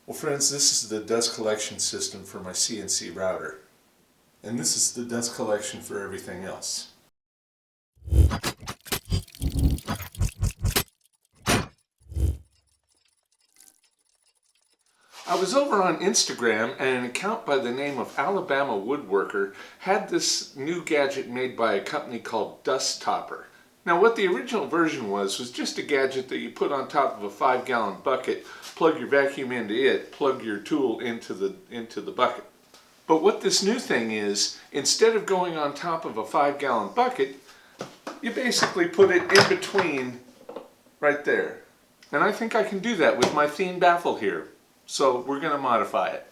Well friends, this is the dust collection system for my CNC router. And this is the dust collection for everything else. I was over on Instagram and an account by the name of Alabama Woodworker had this new gadget made by a company called Dust Topper. Now what the original version was just a gadget that you put on top of a 5-gallon bucket, plug your vacuum into it, plug your tool into the bucket. But what this new thing is, instead of going on top of a 5-gallon bucket, you basically put it in between right there. And I think I can do that with my Thein baffle here. So we're going to modify it.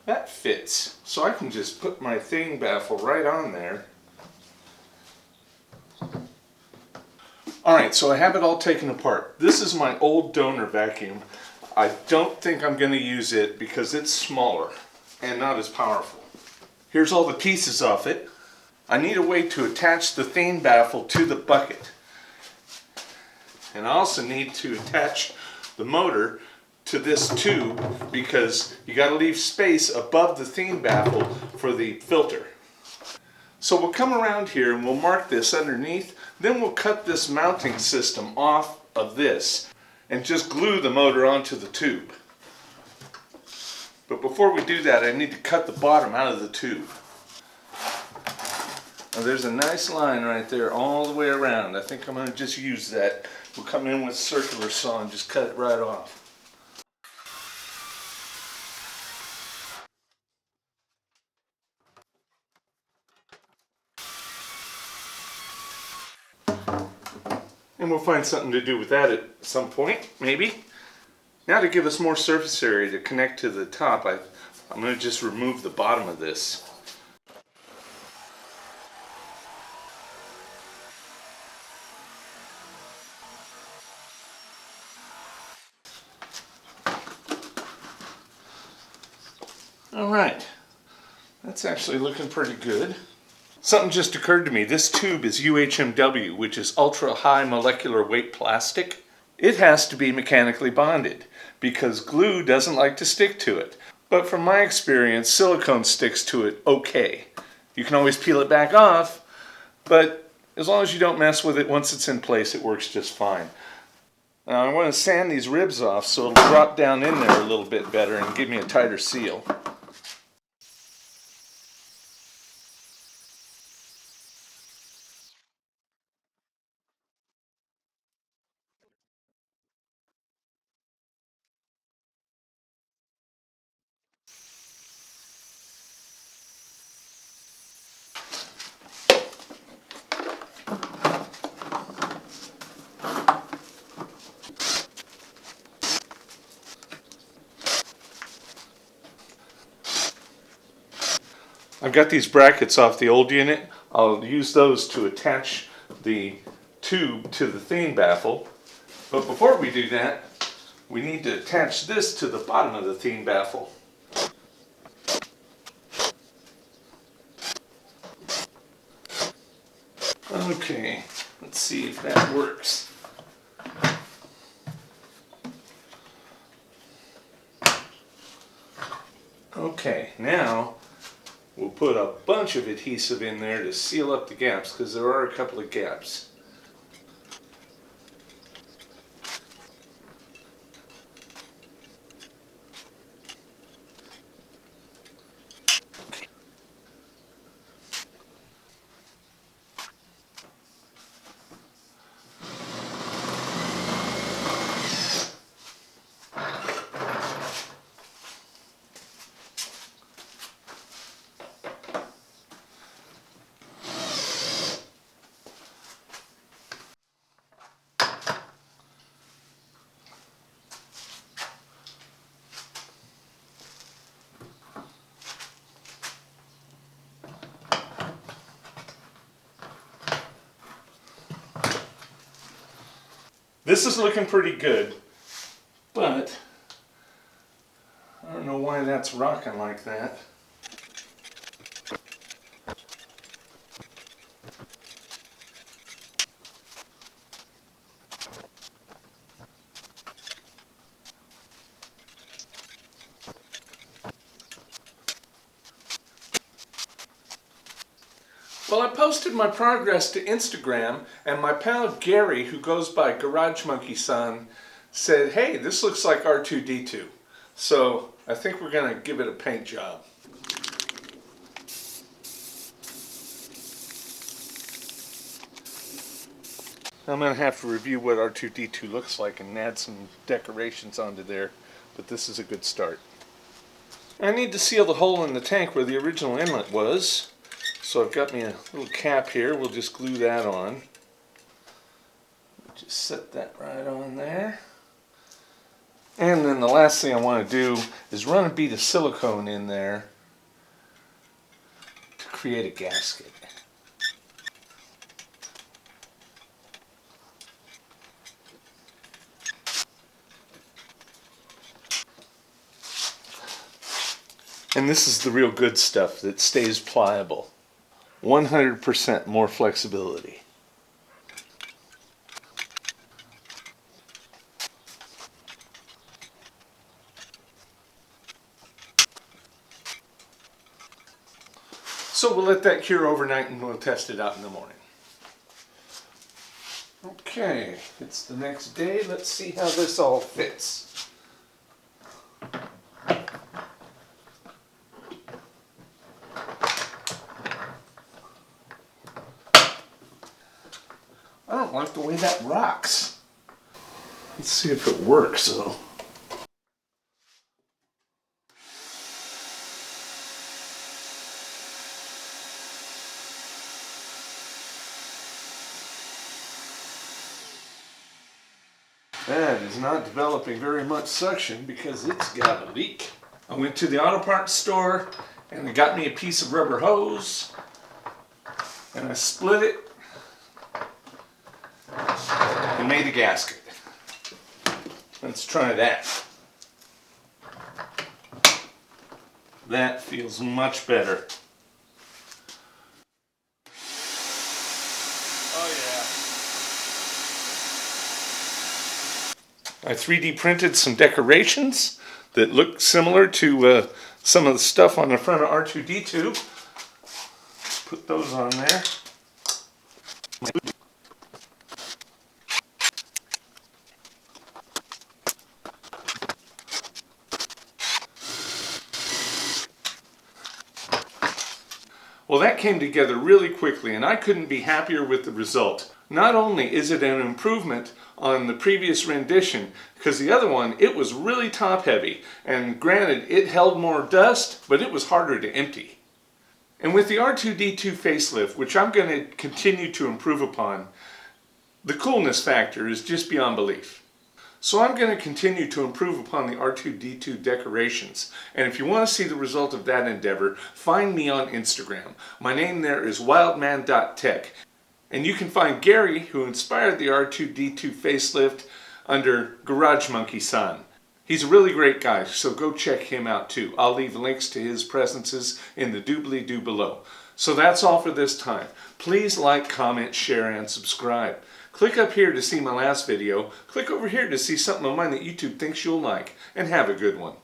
That fits, so I can just put my Thein baffle right on there. Alright, so I have it all taken apart. This is my old donor vacuum. I don't think I'm going to use it because it's smaller and not as powerful. Here's all the pieces off it. I need a way to attach the Thein baffle to the bucket. And I also need to attach the motor to this tube because you got to leave space above the Thein baffle for the filter. So we'll come around here and we'll mark this underneath, then we'll cut this mounting system off of this and just glue the motor onto the tube. But before we do that, I need to cut the bottom out of the tube. Now there's a nice line right there all the way around. I think I'm going to just use that. We'll come in with a circular saw and just cut it right off. And we'll find something to do with that at some point, maybe. Now to give us more surface area to connect to the top, I'm going to just remove the bottom of this. Alright, that's actually looking pretty good. Something just occurred to me. This tube is UHMW, which is ultra high molecular weight plastic. It has to be mechanically bonded because glue doesn't like to stick to it. But from my experience, silicone sticks to it okay. You can always peel it back off, but as long as you don't mess with it, once it's in place, it works just fine. Now I want to sand these ribs off so it'll drop down in there a little bit better and give me a tighter seal. I've got these brackets off the old unit. I'll use those to attach the tube to the Thein baffle. But before we do that, we need to attach this to the bottom of the Thein baffle. Okay, let's see if that works. Okay, now we'll put a bunch of adhesive in there to seal up the gaps because there are a couple of gaps. This is looking pretty good, but I don't know why that's rocking like that. Well, I posted my progress to Instagram, and my pal Gary, who goes by Garage Monkey Son, said, hey, this looks like R2D2. So I think we're going to give it a paint job. I'm going to have to review what R2D2 looks like and add some decorations onto there, but this is a good start. I need to seal the hole in the tank where the original inlet was. So I've got me a little cap here. We'll just glue that on. Just set that right on there. And then the last thing I want to do is run a bead of silicone in there to create a gasket. And this is the real good stuff that stays pliable. 100% more flexibility. So we'll let that cure overnight and we'll test it out in the morning. Okay, it's the next day. Let's see how this all fits. I don't like the way that rocks. Let's see if it works though. That is not developing very much suction because it's got a leak. I went to the auto parts store and I got me a piece of rubber hose and I split it and made a gasket. Let's try that. That feels much better. Oh yeah. I 3D printed some decorations that look similar to some of the stuff on the front of R2D2. Put those on there. Well, that came together really quickly and I couldn't be happier with the result. Not only is it an improvement on the previous rendition, because the other one, it was really top heavy, and granted it held more dust, but it was harder to empty. And with the R2D2 facelift, which I'm going to continue to improve upon, the coolness factor is just beyond belief. So I'm going to continue to improve upon the R2D2 decorations. And if you want to see the result of that endeavor, find me on Instagram. My name there is Wildman.Tech. And you can find Gary, who inspired the R2D2 facelift, under Garage Monkey Son. He's a really great guy, so go check him out too. I'll leave links to his presences in the doobly-doo below. So that's all for this time. Please like, comment, share, and subscribe. Click up here to see my last video. Click over here to see something of mine that YouTube thinks you'll like. And have a good one.